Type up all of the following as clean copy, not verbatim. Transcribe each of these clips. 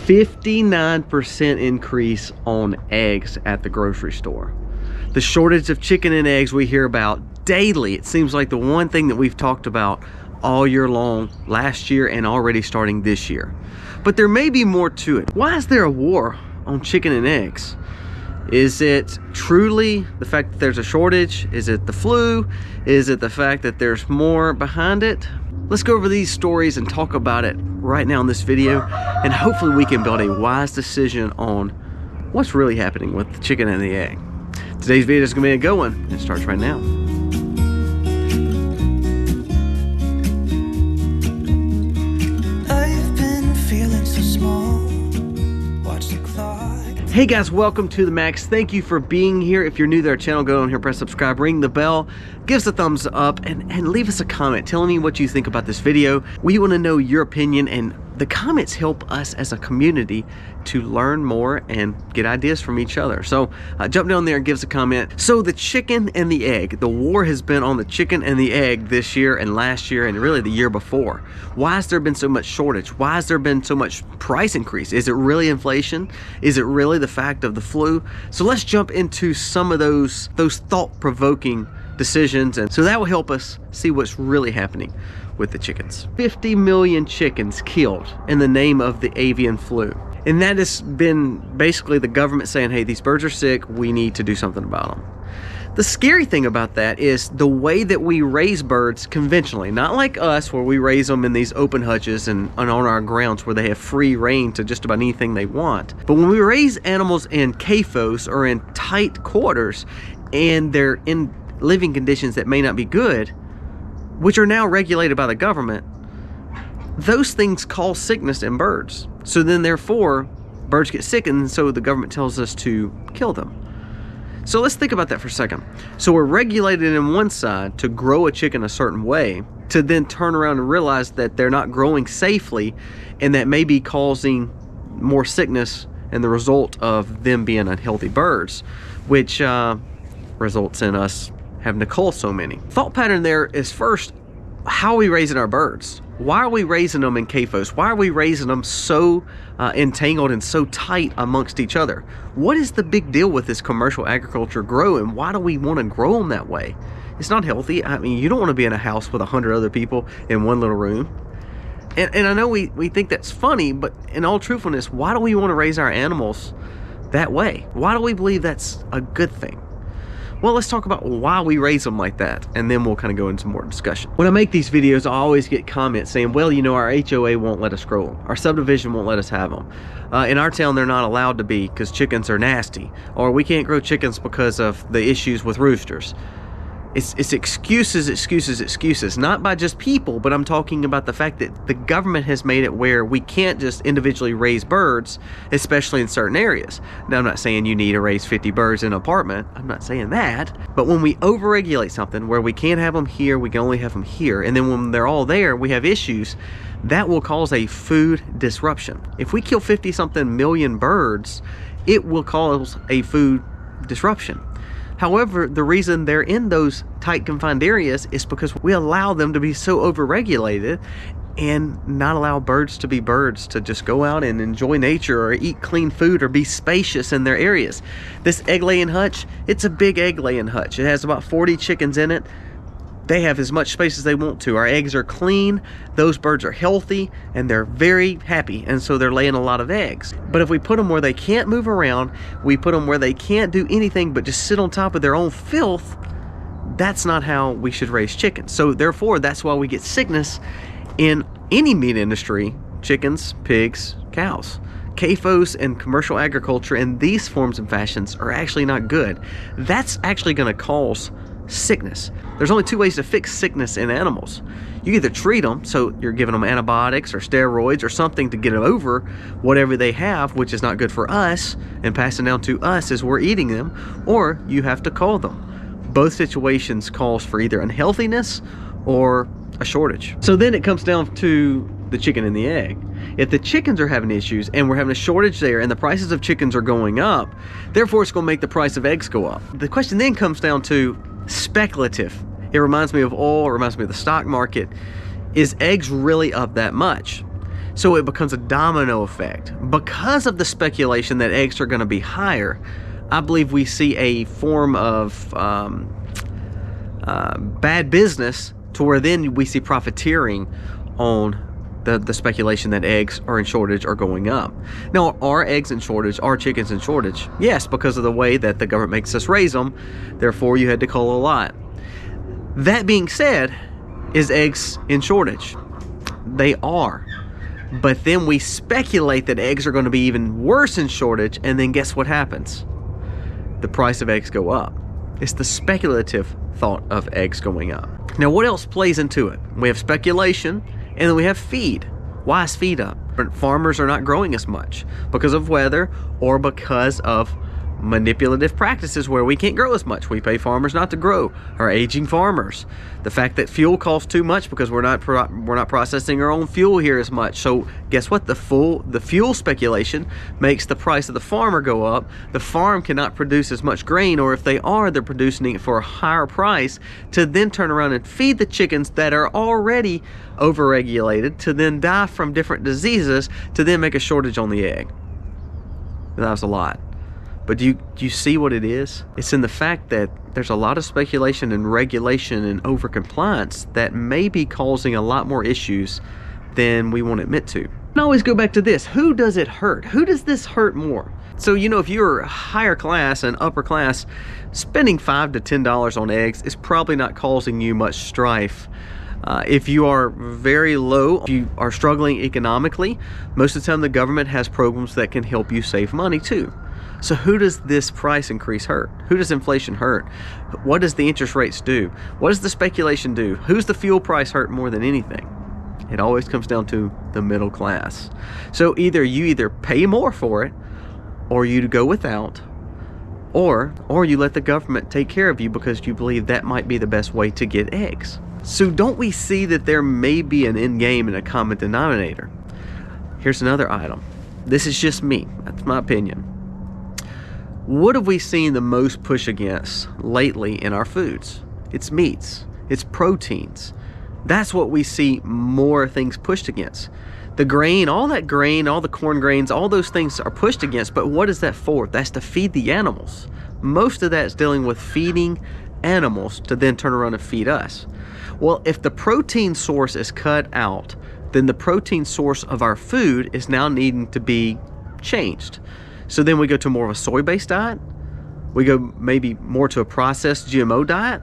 59% increase on eggs at the grocery store. The shortage of chicken and eggs we hear about daily. It seems like the one thing that we've talked about all year long, last year, and already starting this year. But there may be more to it. Why is there a war on chicken and eggs? Is it truly the fact that there's a shortage? Is it the flu? Is it the fact that there's more behind it? Let's go over these stories and talk about it right now in this video, and hopefully we can build a wise decision on what's really happening with the chicken and the egg. Today's video is going to be a good one. It starts right now. I've been feeling so small. Watch the clock. Hey guys, welcome to the Max. Thank you for being here. If you're new to our channel, go on here, press subscribe, ring the bell, give us a thumbs up, and leave us a comment telling me what you think about this video. We want to know your opinion, and the comments help us as a community to learn more and get ideas from each other. So jump down there and give us a comment. So the chicken and the egg, the war has been on the chicken and the egg this year and last year and really the year before. Why has there been so much shortage? Why has there been so much price increase? Is it really inflation? Is it really the fact of the flu? So let's jump into some of those thought-provoking decisions, and so that will help us see what's really happening with the chickens. 50 million chickens killed in the name of the avian flu. And that has been basically the government saying, hey, these birds are sick, we need to do something about them. The scary thing about that is the way that we raise birds conventionally, not like us where we raise them in these open hutches and on our grounds where they have free reign to just about anything they want. But when we raise animals in CAFOs or in tight quarters and they're in living conditions that may not be good, which are now regulated by the government, those things cause sickness in birds. So then therefore, birds get sick, and so the government tells us to kill them. So let's think about that for a second. So we're regulated in one side to grow a chicken a certain way, to then turn around and realize that they're not growing safely, and that may be causing more sickness and the result of them being unhealthy birds, which results in us having to cull so many. Thought pattern there is, first, how are we raising our birds? Why are we raising them in CAFOs? Why are we raising them so entangled and so tight amongst each other? What is the big deal with this commercial agriculture grow, and why do we want to grow them that way? It's not healthy. I mean, you don't want to be in a house with 100 other people in one little room. And I know we think that's funny, but in all truthfulness, why do we want to raise our animals that way? Why do we believe that's a good thing? Well, let's talk about why we raise them like that, and then we'll kind of go into more discussion. When I make these videos, I always get comments saying, well, you know, our HOA won't let us grow them. Our subdivision won't let us have them. In our town, they're not allowed to be because chickens are nasty, or we can't grow chickens because of the issues with roosters. It's excuses, excuses, excuses, not by just people, but I'm talking about the fact that the government has made it where we can't just individually raise birds, especially in certain areas. Now, I'm not saying you need to raise 50 birds in an apartment. I'm not saying that. But when we overregulate something where we can't have them here, we can only have them here, and then when they're all there, we have issues, that will cause a food disruption. If we kill 50-something million birds, it will cause a food disruption. However, the reason they're in those tight confined areas is because we allow them to be so overregulated and not allow birds to be birds, to just go out and enjoy nature or eat clean food or be spacious in their areas. This egg laying hutch, it's a big egg laying hutch. It has about 40 chickens in it. They have as much space as they want to. Our eggs are clean, those birds are healthy, and they're very happy, and so they're laying a lot of eggs. But if we put them where they can't move around, we put them where they can't do anything but just sit on top of their own filth, that's not how we should raise chickens. So therefore, that's why we get sickness in any meat industry: chickens, pigs, cows. CAFOs and commercial agriculture in these forms and fashions are actually not good. That's actually going to cause sickness. There's only two ways to fix sickness in animals. You either treat them, so you're giving them antibiotics or steroids or something to get them over whatever they have, which is not good for us and passing down to us as we're eating them, or you have to cull them. Both situations calls for either unhealthiness or a shortage. So then it comes down to the chicken and the egg. If the chickens are having issues and we're having a shortage there and the prices of chickens are going up, therefore it's going to make the price of eggs go up. The question then comes down to speculative. It reminds me of oil, it reminds me of the stock market. Is eggs really up that much? So it becomes a domino effect. Because of the speculation that eggs are going to be higher, I believe we see a form of bad business, to where then we see profiteering on the speculation that eggs are in shortage or going up. Now, are eggs in shortage? Are chickens in shortage? Yes, because of the way that the government makes us raise them. Therefore, you had to cull a lot. That being said, is eggs in shortage? They are. But then we speculate that eggs are going to be even worse in shortage, and then guess what happens? The price of eggs go up. It's the speculative thought of eggs going up. Now, what else plays into it? We have speculation, and then we have feed. Why is feed up? Farmers are not growing as much because of weather or because of manipulative practices where we can't grow as much. We pay farmers not to grow, or aging farmers. The fact that fuel costs too much because we're not processing our own fuel here as much. So guess what? The fuel speculation makes the price of the farmer go up. The farm cannot produce as much grain, or if they are, they're producing it for a higher price to then turn around and feed the chickens that are already overregulated, to then die from different diseases, to then make a shortage on the egg. That was a lot. But do you see what it is? It's in the fact that there's a lot of speculation and regulation and overcompliance that may be causing a lot more issues than we want to admit to. And I always go back to this. Who does it hurt? Who does this hurt more? So, you know, if you're higher class and upper class, spending $5 to $10 on eggs is probably not causing you much strife. If you are very low, if you are struggling economically, most of the time the government has programs that can help you save money too. So who does this price increase hurt? Who does inflation hurt? What does the interest rates do? What does the speculation do? Who's the fuel price hurt more than anything? It always comes down to the middle class. So you either pay more for it, or you go without, or you let the government take care of you because you believe that might be the best way to get eggs. So don't we see that there may be an end game and a common denominator? Here's another item. This is just me. That's my opinion. What have we seen the most push against lately in our foods? It's meats. It's proteins. That's what we see more things pushed against. The grain, all the corn grains, all those things are pushed against, but what is that for? That's to feed the animals. Most of that is dealing with feeding animals to then turn around and feed us. Well, if the protein source is cut out, then the protein source of our food is now needing to be changed. So then we go to more of a soy-based diet. We go maybe more to a processed GMO diet.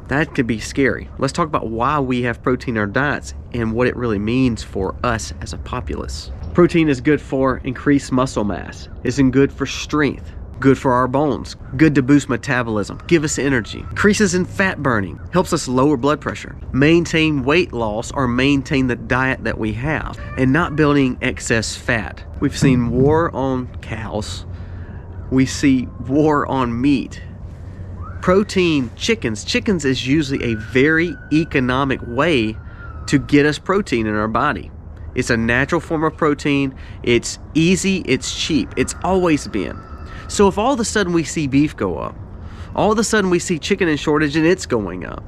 That could be scary. Let's talk about why we have protein in our diets and what it really means for us as a populace. Protein is good for increased muscle mass. It's good for strength. Good for our bones. Good to boost metabolism. Give us energy. Increases in fat burning. Helps us lower blood pressure. Maintain weight loss, or maintain the diet that we have. And not building excess fat. We've seen war on cows. We see war on meat. Protein, chickens. Chickens is usually a very economic way to get us protein in our body. It's a natural form of protein. It's easy. It's cheap. It's always been. So if all of a sudden we see beef go up, all of a sudden we see chicken in shortage and it's going up.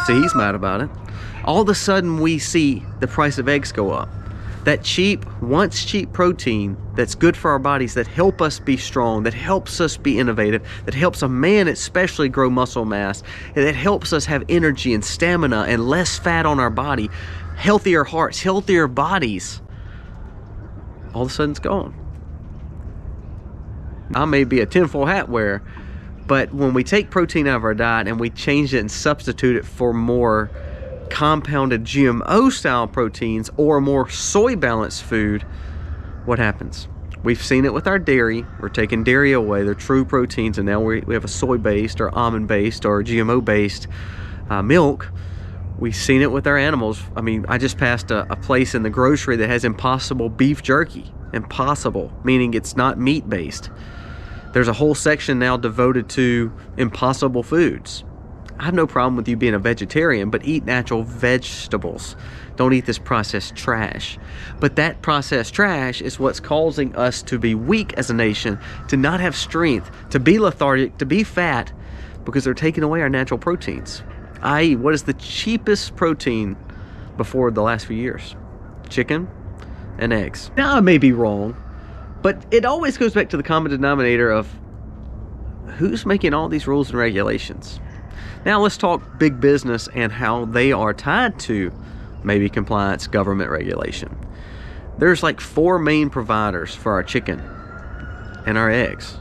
See, he's mad about it. All of a sudden we see the price of eggs go up. That cheap, once cheap protein that's good for our bodies, that help us be strong, that helps us be innovative, that helps a man especially grow muscle mass, and that helps us have energy and stamina and less fat on our body, healthier hearts, healthier bodies, all of a sudden it's gone. I may be a tinfoil hat wearer, but when we take protein out of our diet and we change it and substitute it for more compounded GMO style proteins or more soy balanced food, what happens? We've seen it with our dairy. We're taking dairy away, they're true proteins, and now we have a soy based or almond based or GMO based milk. We've seen it with our animals. I mean, I just passed a place in the grocery that has Impossible beef jerky. Impossible, meaning it's not meat based. There's a whole section now devoted to Impossible foods. I have no problem with you being a vegetarian, but eat natural vegetables. Don't eat this processed trash. But that processed trash is what's causing us to be weak as a nation, to not have strength, to be lethargic, to be fat, because they're taking away our natural proteins. I.e., what is the cheapest protein before the last few years? Chicken and eggs. Now I may be wrong, but it always goes back to the common denominator of who's making all these rules and regulations. Now let's talk big business and how they are tied to maybe compliance, government regulation. There's like 4 main providers for our chicken and our eggs.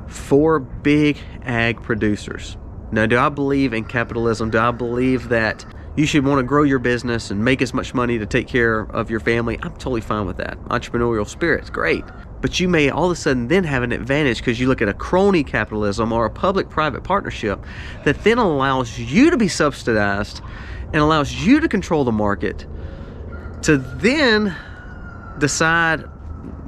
4 big ag producers. Now, do I believe in capitalism? Do I believe that you should want to grow your business and make as much money to take care of your family? I'm totally fine with that. Entrepreneurial spirit's great. But you may all of a sudden then have an advantage because you look at a crony capitalism or a public-private partnership that then allows you to be subsidized and allows you to control the market to then decide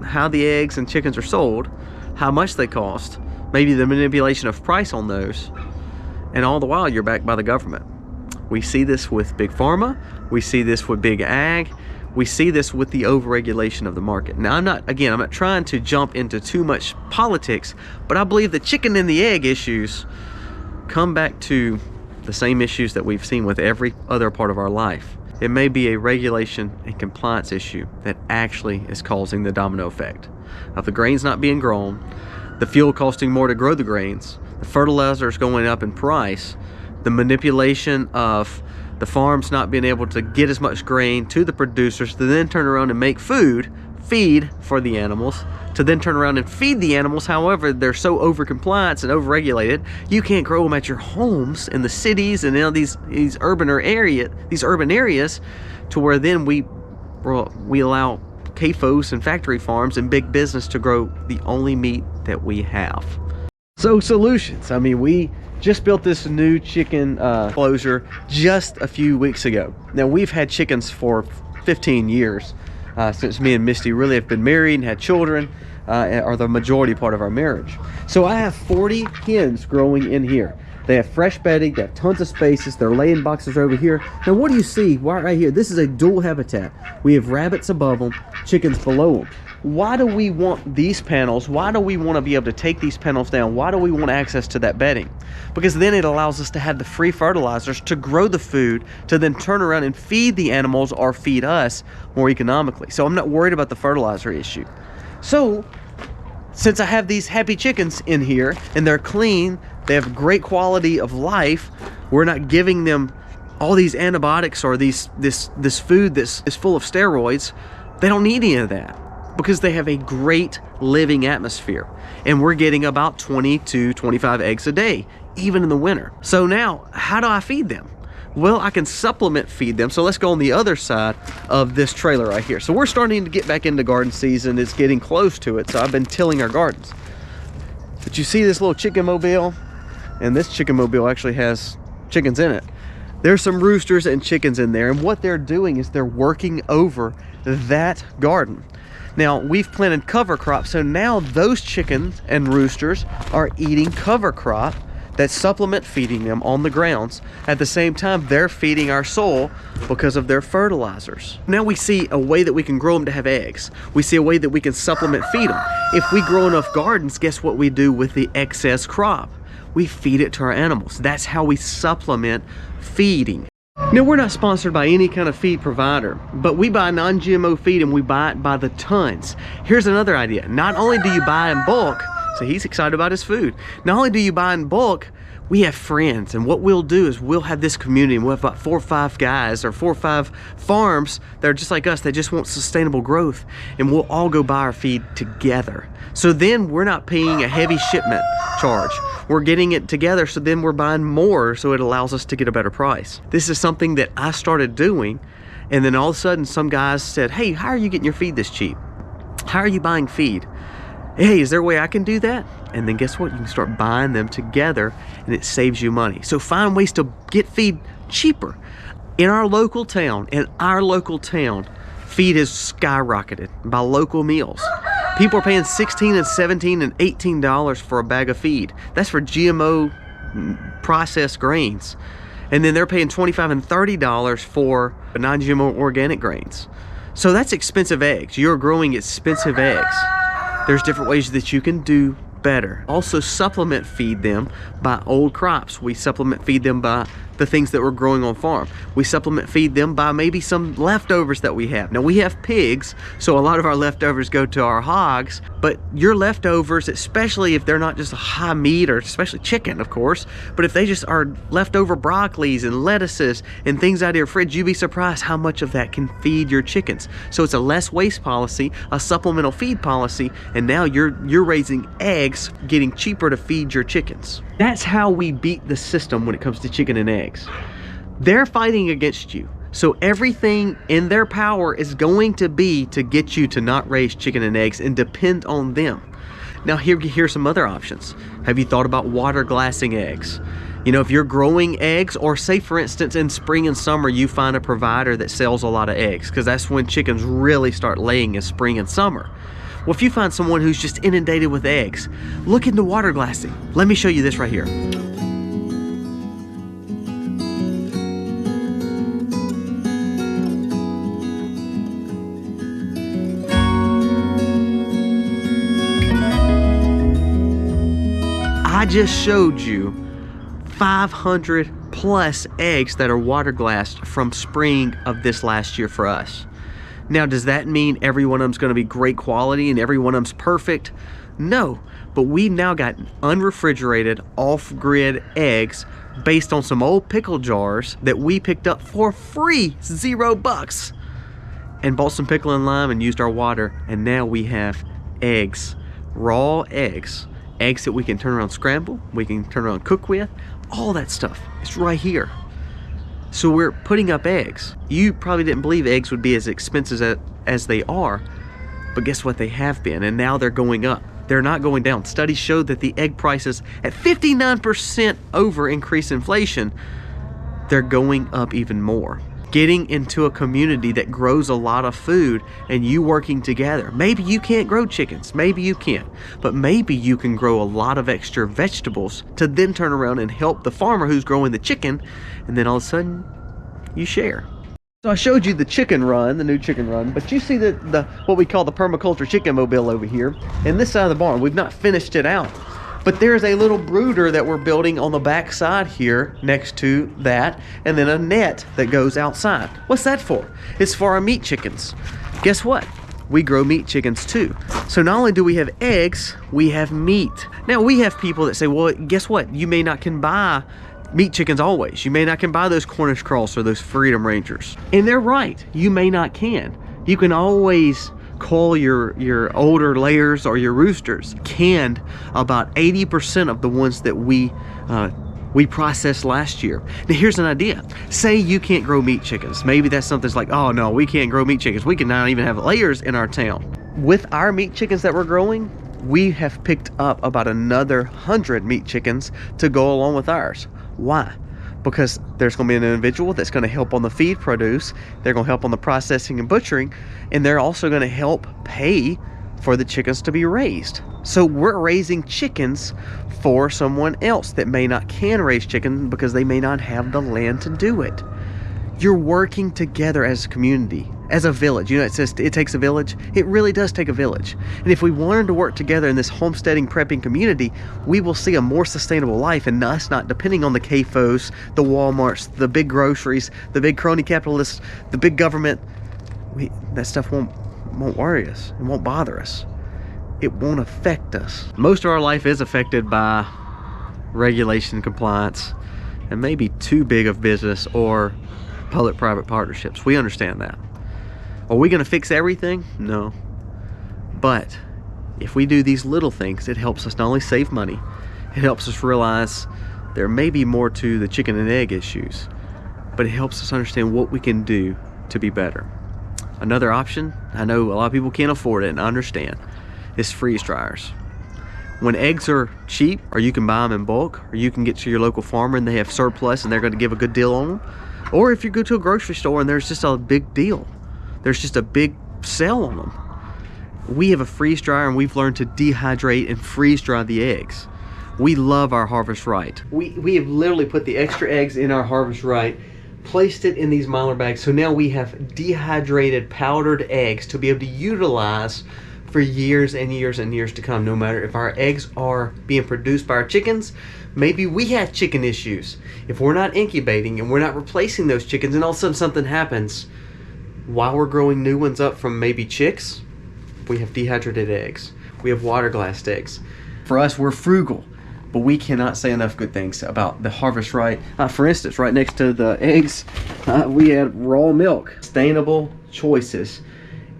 how the eggs and chickens are sold, how much they cost, maybe the manipulation of price on those, and all the while you're backed by the government. We see this with big pharma, we see this with big ag, we see this with the overregulation of the market. Now I'm not trying to jump into too much politics, but I believe the chicken and the egg issues come back to the same issues that we've seen with every other part of our life. It may be a regulation and compliance issue that actually is causing the domino effect of the grains not being grown, the fuel costing more to grow the grains, the fertilizers going up in price, the manipulation of the farms not being able to get as much grain to the producers to then turn around and make feed for the animals, to then turn around and feed the animals. However, they're so over compliance and over regulated, you can't grow them at your homes in the cities and in these urban areas, to where then we allow CAFOs and factory farms and big business to grow the only meat that we have. So solutions. I mean, we just built this new chicken enclosure just a few weeks ago. Now, we've had chickens for 15 years since me and Misty really have been married and had children, are the majority part of our marriage. So I have 40 hens growing in here. They have fresh bedding, they have tons of spaces, they're laying boxes over here. Now what do you see right here? This is a dual habitat. We have rabbits above them, chickens below them. Why do we want these panels? Why do we want to be able to take these panels down? Why do we want access to that bedding? Because then it allows us to have the free fertilizers to grow the food, to then turn around and feed the animals or feed us more economically. So I'm not worried about the fertilizer issue. So since I have these happy chickens in here and they're clean, they have great quality of life, we're not giving them all these antibiotics or this food that's full of steroids. They don't need any of that, because they have a great living atmosphere, and we're getting about 20 to 25 eggs a day, even in the winter. So now, how do I feed them? Well, I can supplement feed them. So let's go on the other side of this trailer right here. So we're starting to get back into garden season. It's getting close to it, so I've been tilling our gardens. But you see this little chicken mobile, and this chicken mobile actually has chickens in it. There's some roosters and chickens in there, and what they're doing is they're working over that garden. Now, we've planted cover crops, so now those chickens and roosters are eating cover crop that supplement feeding them on the grounds. At the same time, they're feeding our soil because of their fertilizers. Now we see a way that we can grow them to have eggs. We see a way that we can supplement feed them. If we grow enough gardens, guess what we do with the excess crop? We feed it to our animals. That's how we supplement feeding. Now, we're not sponsored by any kind of feed provider, but we buy non-GMO feed and we buy it by the tons. Here's another idea. Not only do you buy in bulk, so he's excited about his food. Not only do you buy in bulk, we have friends, and what we'll do is we'll have this community, and we'll have about 4 or 5 guys or 4 or 5 farms that are just like us. They just want sustainable growth, and we'll all go buy our feed together. So then we're not paying a heavy shipment charge. We're getting it together, so then we're buying more, so it allows us to get a better price. This is something that I started doing, and then all of a sudden some guys said, hey, how are you getting your feed this cheap? How are you buying feed? Hey, is there a way I can do that? And then guess what? You can start buying them together, and it saves you money. So find ways to get feed cheaper. In our local town, feed has skyrocketed by local meals. People are paying $16 and $17 and $18 for a bag of feed. That's for GMO processed grains. And then they're paying $25 and $30 for non-GMO organic grains. So that's expensive eggs. You're growing expensive eggs. There's different ways that you can do better. Also supplement feed them by old crops. We supplement feed them by the things that we're growing on farm. We supplement feed them by maybe some leftovers that we have. Now we have pigs, so a lot of our leftovers go to our hogs, but your leftovers, especially if they're not just a high meat, or especially chicken, of course, but if they just are leftover broccolis and lettuces and things out of your fridge, you'd be surprised how much of that can feed your chickens. So it's a less waste policy, a supplemental feed policy, and now you're raising eggs, getting cheaper to feed your chickens. That's how we beat the system when it comes to chicken and eggs. They're fighting against you. So everything in their power is going to be to get you to not raise chicken and eggs and depend on them. Now here's some other options. Have you thought about water glassing eggs? You know, if you're growing eggs, or say for instance in spring and summer you find a provider that sells a lot of eggs, because that's when chickens really start laying in spring and summer. Well, if you find someone who's just inundated with eggs, look into water glassing. Let me show you this right here. I just showed you 500 plus eggs that are water glassed from spring of this last year for us. Now, does that mean every one of them's going to be great quality and every one of them's perfect? No, but we've now got unrefrigerated, off-grid eggs based on some old pickle jars that we picked up for free, $0, and bought some pickle and lime and used our water, and now we have eggs, raw eggs that we can turn around, scramble, we can turn around, cook with, all that stuff. It's right here. So we're putting up eggs. You probably didn't believe eggs would be as expensive as they are, but guess what? They have been, and now they're going up. They're not going down. Studies showed that the egg prices at 59% over increased inflation, they're going up even more. Getting into a community that grows a lot of food and you working together. Maybe you can't grow chickens, maybe you can't, but maybe you can grow a lot of extra vegetables to then turn around and help the farmer who's growing the chicken, and then all of a sudden you share. So I showed you the chicken run, the new chicken run, but you see the what we call the permaculture chicken mobile over here, and this side of the barn. We've not finished it out, but there's a little brooder that we're building on the back side here next to that, and then a net that goes outside. What's that for? It's for our meat chickens. Guess what? We grow meat chickens too. So not only do we have eggs, we have meat. Now we have people that say, well, guess what? You may not can buy meat chickens always. You may not can buy those Cornish cross or those Freedom Rangers. And they're right. You may not can. You can always call your older layers or your roosters canned, about 80% of the ones that we processed last year. Now here's an idea. Say you can't grow meat chickens. Maybe that's something's like, oh no, we can't grow meat chickens. We can not even have layers in our town. With our meat chickens that we're growing, we have picked up about another 100 meat chickens to go along with ours. Why? Because there's going to be an individual that's going to help on the feed produce, they're going to help on the processing and butchering, and they're also going to help pay for the chickens to be raised. So we're raising chickens for someone else that may not can raise chickens because they may not have the land to do it. You're working together as a community, as a village. You know, it says it takes a village. It really does take a village. And if we wanted to work together in this homesteading, prepping community, we will see a more sustainable life, and us not depending on the CAFOs, the Walmarts, the big groceries, the big crony capitalists, the big government. That stuff won't worry us. It won't bother us. It won't affect us. Most of our life is affected by regulation, compliance, and maybe too big of business or public-private partnerships. We understand that. Are we going to fix everything? No. But if we do these little things, it helps us not only save money, it helps us realize there may be more to the chicken and egg issues, but it helps us understand what we can do to be better. Another option, I know a lot of people can't afford it, and I understand, is freeze dryers. When eggs are cheap, or you can buy them in bulk, or you can get to your local farmer and they have surplus and they're going to give a good deal on them, or if you go to a grocery store and there's just a big deal, there's just a big sale on them. We have a freeze dryer, and we've learned to dehydrate and freeze dry the eggs. We love our Harvest Right. We have literally put the extra eggs in our Harvest Right, placed it in these Mylar bags, so now we have dehydrated powdered eggs to be able to utilize for years and years and years to come, no matter if our eggs are being produced by our chickens. Maybe we have chicken issues. If we're not incubating and we're not replacing those chickens, and all of a sudden something happens while we're growing new ones up from maybe chicks, we have dehydrated eggs. We have water glassed eggs. For us, we're frugal, but we cannot say enough good things about the Harvest Right. For instance, right next to the eggs, we had raw milk. Sustainable choices,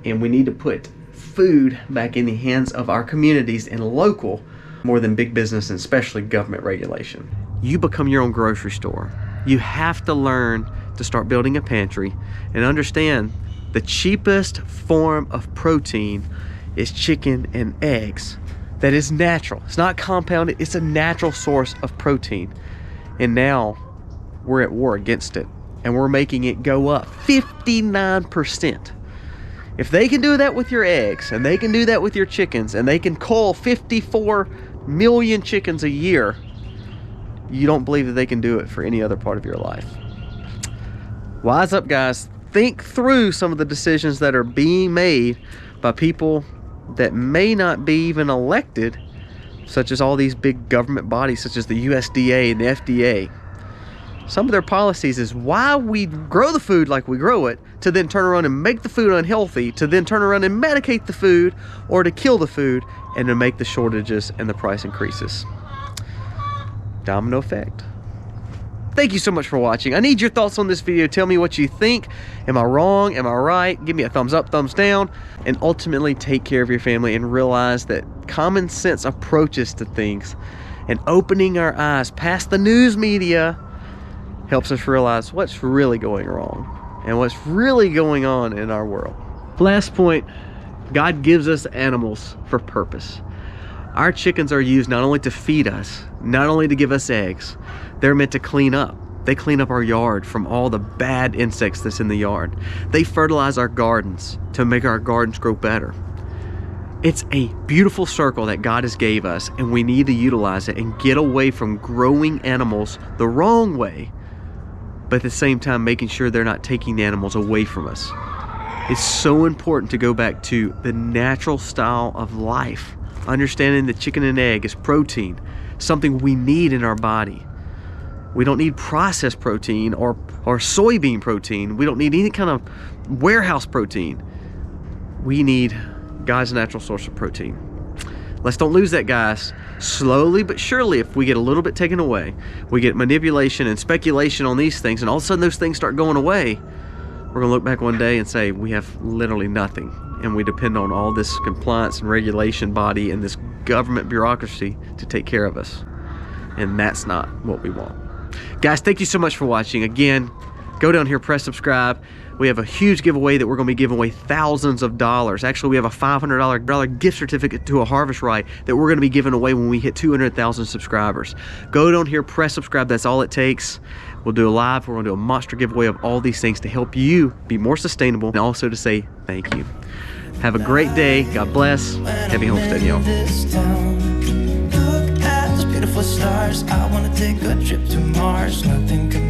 and we need to put food back in the hands of our communities and local more than big business and especially government regulation. You become your own grocery store. You have to learn to start building a pantry and understand the cheapest form of protein is chicken and eggs. That is natural. It's not compounded. It's a natural source of protein. And now we're at war against it, and we're making it go up 59%. If they can do that with your eggs, and they can do that with your chickens, and they can cull 54 million chickens a year, you don't believe that they can do it for any other part of your life. Wise up, guys. Think through some of the decisions that are being made by people that may not be even elected, such as all these big government bodies such as the USDA and the FDA. Some of their policies is why we grow the food like we grow it, to then turn around and make the food unhealthy, to then turn around and medicate the food, or to kill the food, and to make the shortages and the price increases. Domino effect. Thank you so much for watching. I need your thoughts on this video. Tell me what you think. Am I wrong? Am I right? Give me a thumbs up, thumbs down. And ultimately take care of your family and realize that common sense approaches to things and opening our eyes past the news media helps us realize what's really going wrong and what's really going on in our world. Last point, God gives us animals for purpose. Our chickens are used not only to feed us, not only to give us eggs, they're meant to clean up. They clean up our yard from all the bad insects that's in the yard. They fertilize our gardens to make our gardens grow better. It's a beautiful circle that God has gave us, and we need to utilize it and get away from growing animals the wrong way, but at the same time making sure they're not taking the animals away from us. It's so important to go back to the natural style of life, understanding that chicken and egg is protein, something we need in our body. We don't need processed protein or soybean protein. We don't need any kind of warehouse protein. We need God's natural source of protein. Let's don't lose that, guys. Slowly but surely, if we get a little bit taken away, we get manipulation and speculation on these things, and all of a sudden those things start going away, we're gonna look back one day and say we have literally nothing, and we depend on all this compliance and regulation body and this government bureaucracy to take care of us. And that's not what we want. Guys, thank you so much for watching. Again, go down here, press subscribe. We have a huge giveaway that we're going to be giving away thousands of dollars. Actually, we have a $500 gift certificate to a Harvest Right that we're going to be giving away when we hit 200,000 subscribers. Go down here, press subscribe. That's all it takes. We'll do a live. We're going to do a monster giveaway of all these things to help you be more sustainable and also to say thank you. Have a great day. God bless. Happy homesteading, y'all. Beautiful stars, I wanna take a trip to Mars. Nothing can